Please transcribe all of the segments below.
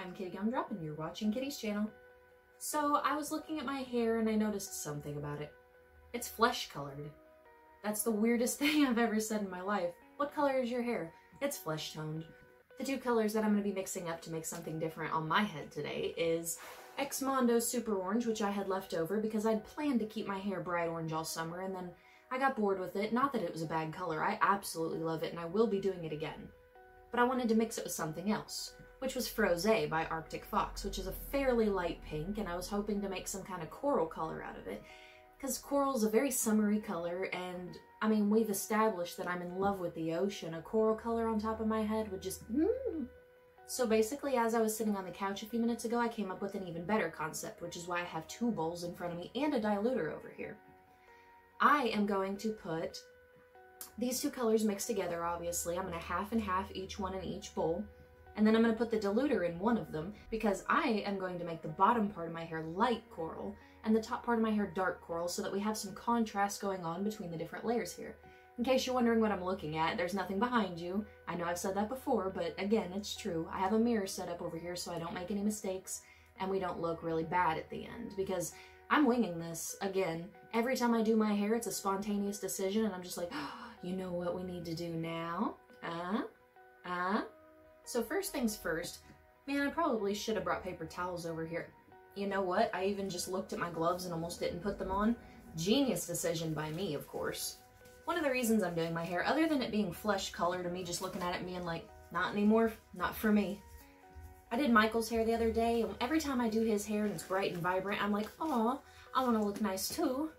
I'm Kitty Gumdrop and you're watching Kitty's channel. So I was looking at my hair and I noticed something about it. It's flesh colored. That's the weirdest thing I've ever said in my life. What color is your hair? It's flesh toned. The two colors that I'm going to be mixing up to make something different on my head today is Xmondo Super Orange, which I had left over because I'd planned to keep my hair bright orange all summer, and then I got bored with it. Not that it was a bad color, I absolutely love it and I will be doing it again. But I wanted to mix it with something else, which was Frose by Arctic Fox, which is a fairly light pink, and I was hoping to make some kind of coral color out of it. Because coral is a very summery color, and I mean, we've established that I'm in love with the ocean. A coral color on top of my head would just So basically, as I was sitting on the couch a few minutes ago, I came up with an even better concept, which is why I have two bowls in front of me and a diluter over here. I am going to put these two colors mixed together, obviously. I'm going to half and half each one in each bowl. And then I'm going to put the diluter in one of them because I am going to make the bottom part of my hair light coral and the top part of my hair dark coral so that we have some contrast going on between the different layers here. In case you're wondering what I'm looking at, there's nothing behind you. I know I've said that before, but again, it's true. I have a mirror set up over here so I don't make any mistakes and we don't look really bad at the end because I'm winging this. Again, every time I do my hair, it's a spontaneous decision and I'm just like, oh, you know what we need to do now? So first things first, man, I probably should have brought paper towels over here. You know what? I even just looked at my gloves and almost didn't put them on. Genius decision by me, of course. One of the reasons I'm doing my hair, other than it being flesh colored and me just looking at it and being like, not anymore, not for me. I did Michael's hair the other day, and every time I do his hair and it's bright and vibrant, I'm like, aw, I want to look nice too.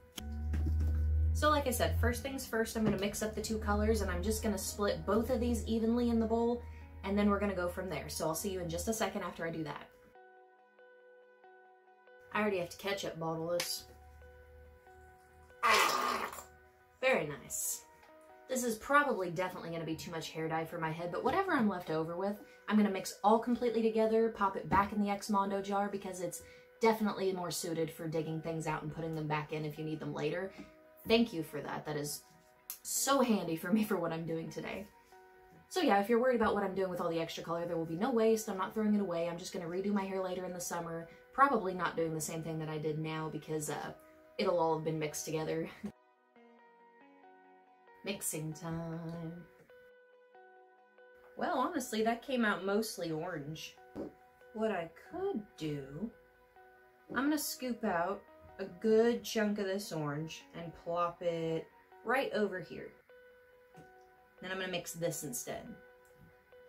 So like I said, first things first, I'm going to mix up the two colors and I'm just going to split both of these evenly in the bowl and then we're going to go from there. So I'll see you in just a second after I do that. I already have to ketchup bottle this. Very nice. This is probably definitely going to be too much hair dye for my head, but whatever I'm left over with, I'm going to mix all completely together, pop it back in the Xmondo jar because it's definitely more suited for digging things out and putting them back in if you need them later. Thank you for that. That is so handy for me for what I'm doing today. So yeah, if you're worried about what I'm doing with all the extra color, there will be no waste. I'm not throwing it away. I'm just going to redo my hair later in the summer. Probably not doing the same thing that I did now because it'll all have been mixed together. Mixing time. Well, honestly, that came out mostly orange. What I could do, I'm going to scoop out a good chunk of this orange and plop it right over here. Then I'm going to mix this instead.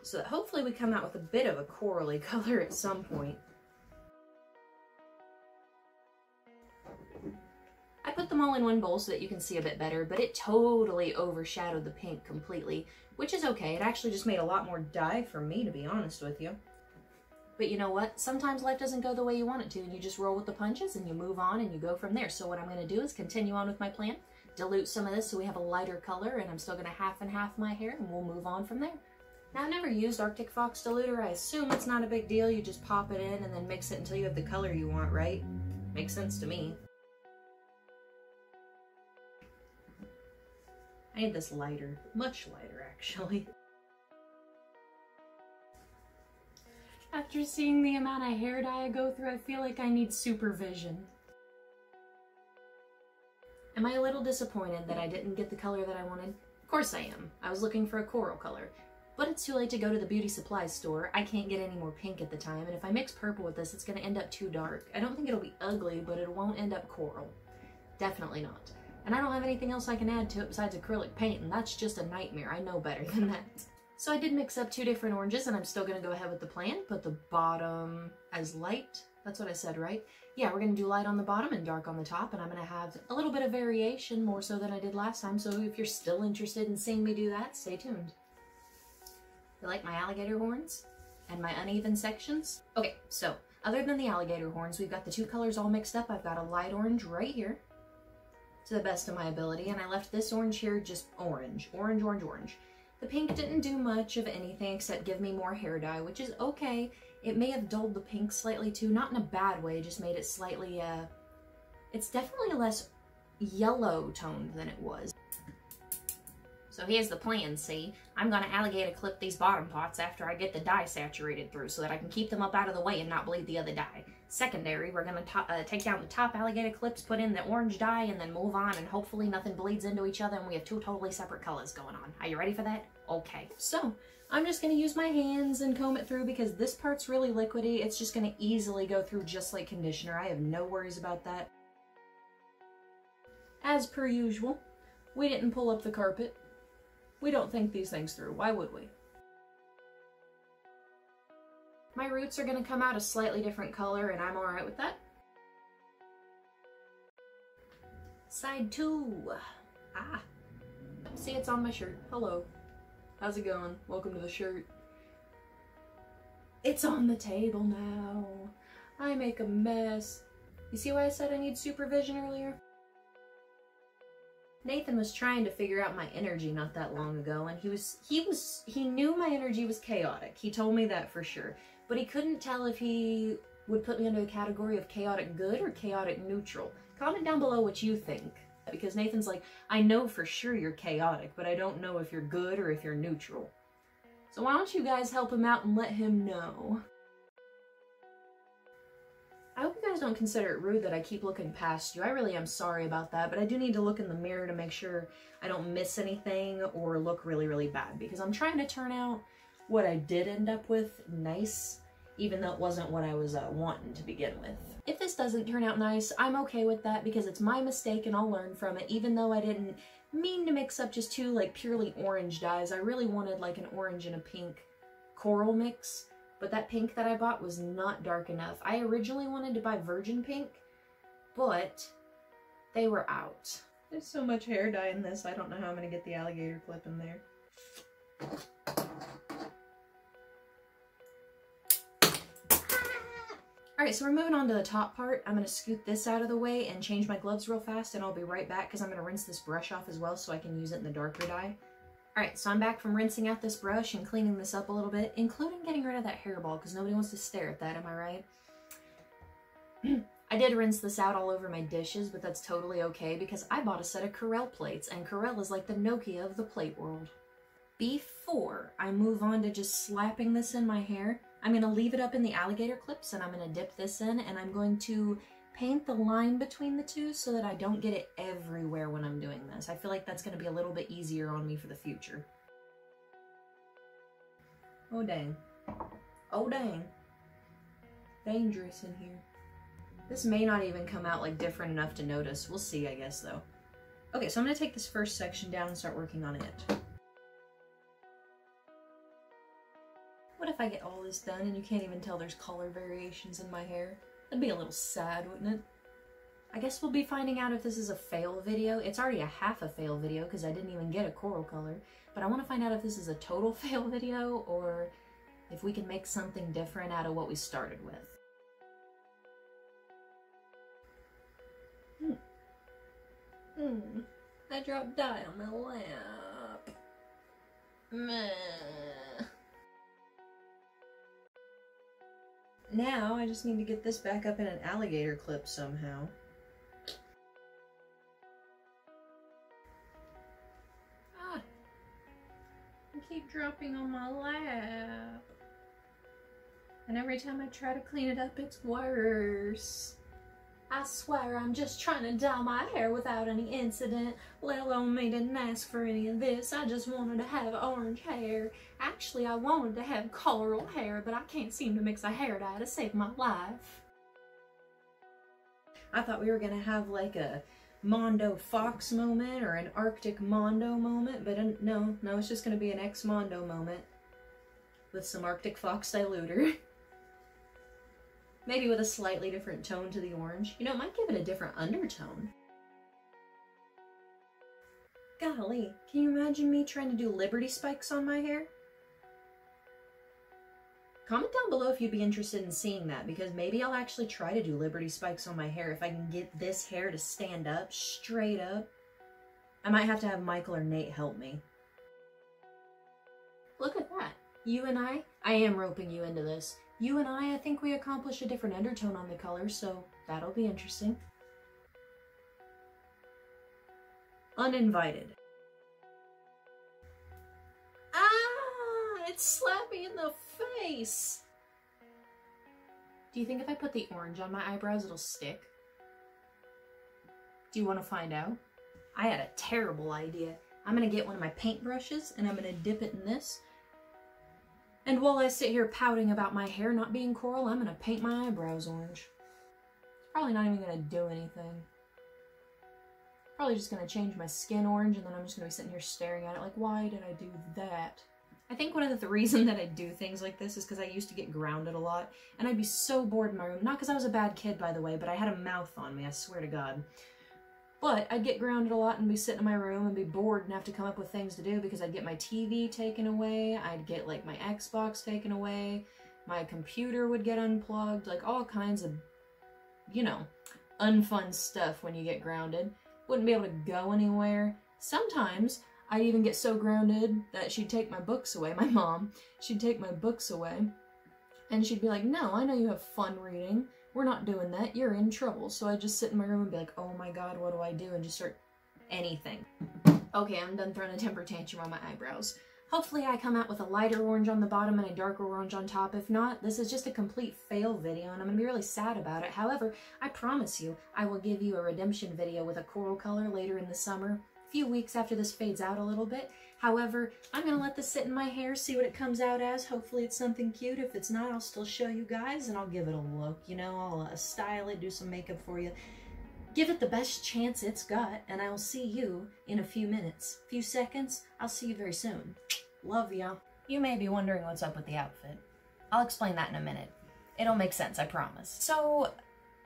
So that hopefully we come out with a bit of a corally color at some point. I put them all in one bowl so that you can see a bit better, but it totally overshadowed the pink completely, which is okay. It actually just made a lot more dye for me, to be honest with you. But you know what? Sometimes life doesn't go the way you want it to, and you just roll with the punches and you move on and you go from there. So what I'm going to do is continue on with my plan, dilute some of this so we have a lighter color, and I'm still going to half and half my hair, and we'll move on from there. Now, I've never used Arctic Fox diluter. I assume it's not a big deal. You just pop it in and then mix it until you have the color you want, right? Makes sense to me. I need this lighter, much lighter actually. After seeing the amount of hair dye I go through, I feel like I need supervision. Am I a little disappointed that I didn't get the color that I wanted? Of course I am. I was looking for a coral color. But it's too late to go to the beauty supply store. I can't get any more pink at the time, and if I mix purple with this, it's going to end up too dark. I don't think it'll be ugly, but it won't end up coral. Definitely not. And I don't have anything else I can add to it besides acrylic paint, and that's just a nightmare. I know better than that. So I did mix up two different oranges, and I'm still going to go ahead with the plan. Put the bottom as light. That's what I said, right? Yeah, we're going to do light on the bottom and dark on the top, and I'm going to have a little bit of variation, more so than I did last time. So if you're still interested in seeing me do that, stay tuned. You like my alligator horns? And my uneven sections? Okay, so other than the alligator horns, we've got the two colors all mixed up. I've got a light orange right here, to the best of my ability, and I left this orange here just orange. Orange, orange, orange. The pink didn't do much of anything except give me more hair dye, which is okay. It may have dulled the pink slightly too, not in a bad way, just made it slightly, it's definitely less yellow toned than it was. So here's the plan, see? I'm gonna alligator clip these bottom parts after I get the dye saturated through so that I can keep them up out of the way and not bleed the other dye. Secondary, we're gonna take down the top alligator clips, put in the orange dye, and then move on, and hopefully nothing bleeds into each other and we have two totally separate colors going on. Are you ready for that? Okay. So, I'm just gonna use my hands and comb it through because this part's really liquidy. It's just gonna easily go through just like conditioner. I have no worries about that. As per usual, we didn't pull up the carpet. We don't think these things through. Why would we? My roots are going to come out a slightly different color, and I'm alright with that. Side 2. Ah. See, it's on my shirt. Hello. How's it going? Welcome to the shirt. It's on the table now. I make a mess. You see why I said I need supervision earlier? Nathan was trying to figure out my energy not that long ago, and he knew my energy was chaotic. He told me that for sure. But he couldn't tell if he would put me under the category of chaotic good or chaotic neutral. Comment down below what you think. Because Nathan's like, I know for sure you're chaotic, but I don't know if you're good or if you're neutral. So why don't you guys help him out and let him know? I hope you guys don't consider it rude that I keep looking past you. I really am sorry about that, but I do need to look in the mirror to make sure I don't miss anything or look really, really bad, because I'm trying to turn out what I did end up with nice, even though it wasn't what I was wanting to begin with. If this doesn't turn out nice, I'm okay with that because it's my mistake and I'll learn from it, even though I didn't mean to mix up just two like purely orange dyes. I really wanted like an orange and a pink coral mix. But that pink that I bought was not dark enough. I originally wanted to buy virgin pink, but they were out. There's so much hair dye in this, I don't know how I'm going to get the alligator clip in there. Alright, so we're moving on to the top part. I'm going to scoot this out of the way and change my gloves real fast, and I'll be right back because I'm going to rinse this brush off as well so I can use it in the darker dye. Alright, so I'm back from rinsing out this brush and cleaning this up a little bit, including getting rid of that hairball, because nobody wants to stare at that, am I right? I did rinse this out all over my dishes, but that's totally okay, because I bought a set of Corelle plates, and Corelle is like the Nokia of the plate world. Before I move on to just slapping this in my hair, I'm going to leave it up in the alligator clips, and I'm going to dip this in, and I'm going to paint the line between the two so that I don't get it everywhere when I'm doing this. I feel like that's going to be a little bit easier on me for the future. Oh dang. Oh dang. Dangerous in here. This may not even come out like different enough to notice. We'll see, I guess, though. Okay, so I'm going to take this first section down and start working on it. What if I get all this done and you can't even tell there's color variations in my hair? That'd be a little sad, wouldn't it? I guess we'll be finding out if this is a fail video. It's already a half a fail video because I didn't even get a coral color. But I want to find out if this is a total fail video or if we can make something different out of what we started with. I dropped dye on my lap. Meh. Now, I just need to get this back up in an alligator clip somehow. Ah! I keep dropping on my lap. And every time I try to clean it up, it's worse. I swear I'm just trying to dye my hair without any incident, let alone me didn't ask for any of this. I just wanted to have orange hair. Actually, I wanted to have coral hair, but I can't seem to mix a hair dye to save my life. I thought we were gonna have like a Mondo Fox moment or an Arctic Mondo moment, but no, it's just gonna be an Xmondo moment with some Arctic Fox diluter. Maybe with a slightly different tone to the orange. You know, it might give it a different undertone. Golly, can you imagine me trying to do Liberty spikes on my hair? Comment down below if you'd be interested in seeing that, because maybe I'll actually try to do Liberty spikes on my hair if I can get this hair to stand up, straight up. I might have to have Michael or Nate help me. Look at that. You and I am roping you into this. You and I think we accomplished a different undertone on the color, so that'll be interesting. Uninvited. it slapped me in the face. Do you think if I put the orange on my eyebrows, it'll stick? Do you want to find out? I had a terrible idea. I'm gonna get one of my paintbrushes and I'm gonna dip it in this. And while I sit here pouting about my hair not being coral, I'm gonna paint my eyebrows orange. It's probably not even gonna do anything. Probably just gonna change my skin orange and then I'm just gonna be sitting here staring at it like, why did I do that? I think one of the reason that I do things like this is because I used to get grounded a lot and I'd be so bored in my room. Not because I was a bad kid, by the way, but I had a mouth on me, I swear to God. But I'd get grounded a lot and be sitting in my room and be bored and have to come up with things to do because I'd get my TV taken away, I'd get like my Xbox taken away, my computer would get unplugged, like all kinds of, you know, unfun stuff when you get grounded. Wouldn't be able to go anywhere. Sometimes I'd even get so grounded that she'd take my books away, my mom, she'd take my books away and she'd be like, no, I know you have fun reading. We're not doing that. You're in trouble. So I just sit in my room and be like, oh my God, what do I do? And just start anything. Okay, I'm done throwing a temper tantrum on my eyebrows. Hopefully I come out with a lighter orange on the bottom and a darker orange on top. If not, this is just a complete fail video and I'm going to be really sad about it. However, I promise you, I will give you a redemption video with a coral color later in the summer, a few weeks after this fades out a little bit. However, I'm going to let this sit in my hair, see what it comes out as. Hopefully it's something cute. If it's not, I'll still show you guys and I'll give it a look. You know, I'll style it, do some makeup for you. Give it the best chance it's got, and I'll see you in a few minutes. Few seconds, I'll see you very soon. Love ya. You may be wondering what's up with the outfit. I'll explain that in a minute. It'll make sense, I promise. So,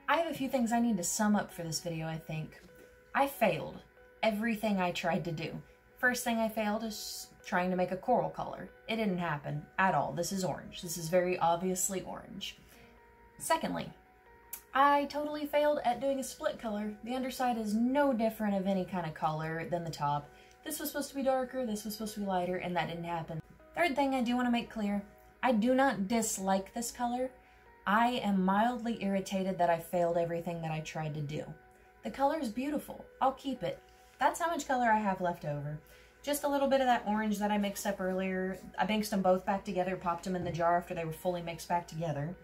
I have a few things I need to sum up for this video, I think. I failed everything I tried to do. First thing I failed is trying to make a coral color. It didn't happen at all. This is orange. This is very obviously orange. Secondly, I totally failed at doing a split color. The underside is no different of any kind of color than the top. This was supposed to be darker, this was supposed to be lighter, and that didn't happen. Third thing I do want to make clear, I do not dislike this color. I am mildly irritated that I failed everything that I tried to do. The color is beautiful. I'll keep it. That's how much color I have left over. Just a little bit of that orange that I mixed up earlier. I mixed them both back together, popped them in the jar after they were fully mixed back together.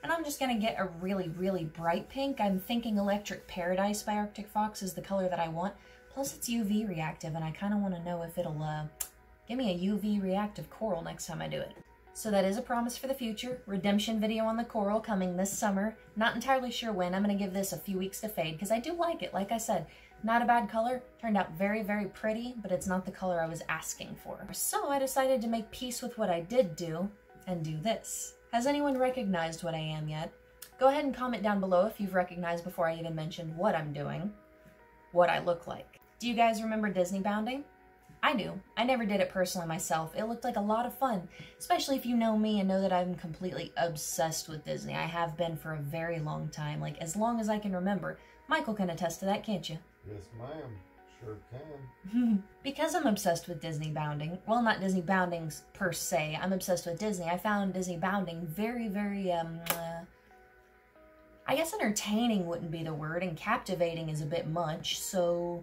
And I'm just gonna get a really, really bright pink. I'm thinking Electric Paradise by Arctic Fox is the color that I want. Plus it's UV reactive and I kind of want to know if it'll give me a UV reactive coral next time I do it. So that is a promise for the future. Redemption video on the coral coming this summer. Not entirely sure when. I'm going to give this a few weeks to fade because I do like it. Like I said, not a bad color. Turned out very, very pretty, but it's not the color I was asking for. So I decided to make peace with what I did do and do this. Has anyone recognized what I am yet? Go ahead and comment down below if you've recognized before I even mentioned what I'm doing, what I look like. Do you guys remember Disney bounding? I do. I never did it personally myself. It looked like a lot of fun, especially if you know me and know that I'm completely obsessed with Disney. I have been for a very long time, like as long as I can remember. Michael can attest to that, can't you? Yes, ma'am. Sure can. Because I'm obsessed with Disney bounding, well, not Disney bounding per se, I'm obsessed with Disney. I found Disney bounding very, very, I guess entertaining wouldn't be the word, and captivating is a bit much, so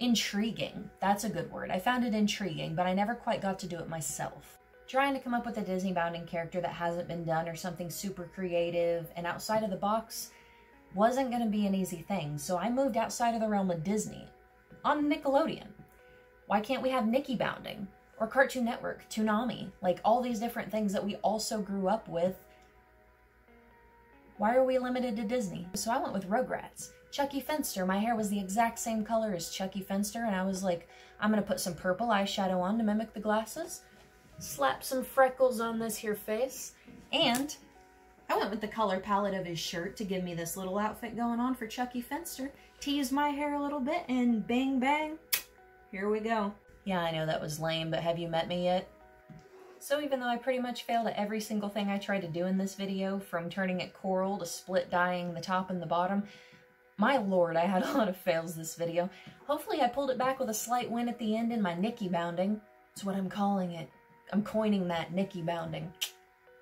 intriguing. That's a good word. I found it intriguing, but I never quite got to do it myself. Trying to come up with a Disney bounding character that hasn't been done or something super creative and outside of the box wasn't going to be an easy thing, so I moved outside of the realm of Disney on Nickelodeon. Why can't we have Nikki bounding? Or Cartoon Network, Toonami, like all these different things that we also grew up with. Why are we limited to Disney? So I went with Rugrats. Chucky Finster, my hair was the exact same color as Chucky Finster, and I was like, I'm gonna put some purple eyeshadow on to mimic the glasses, slap some freckles on this here face, and I went with the color palette of his shirt to give me this little outfit going on for Chucky Finster, teased my hair a little bit, and bang bang, here we go. Yeah, I know that was lame, but have you met me yet? So even though I pretty much failed at every single thing I tried to do in this video, from turning it coral to split dyeing the top and the bottom, my lord, I had a lot of fails this video. Hopefully I pulled it back with a slight win at the end in my Nikki bounding. That's what I'm calling it. I'm coining that, Nikki bounding.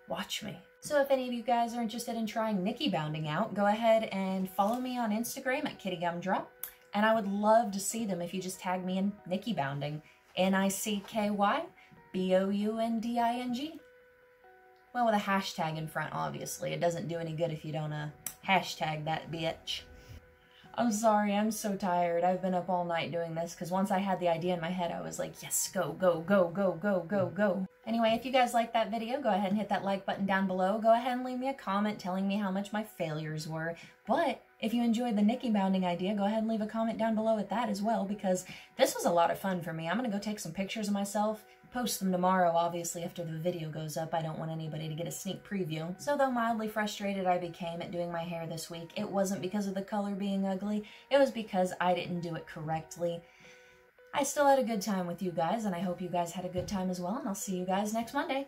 Watch me. So if any of you guys are interested in trying Nikki bounding out, go ahead and follow me on Instagram at KittyGumdrop. And I would love to see them if you just tag me in Nikki bounding. N-I-C-K-Y Bounding. Well, with a hashtag in front, obviously. It doesn't do any good if you don't hashtag that bitch. I'm sorry, I'm so tired. I've been up all night doing this because once I had the idea in my head, I was like, yes, go, go, go, go, go, go, go. Anyway, if you guys liked that video, go ahead and hit that like button down below. Go ahead and leave me a comment telling me how much my failures were. But if you enjoyed the Nikki bounding idea, go ahead and leave a comment down below with that as well, because this was a lot of fun for me. I'm going to go take some pictures of myself, post them tomorrow, obviously, after the video goes up. I don't want anybody to get a sneak preview. So though mildly frustrated I became at doing my hair this week, it wasn't because of the color being ugly. It was because I didn't do it correctly. I still had a good time with you guys, and I hope you guys had a good time as well, and I'll see you guys next Monday.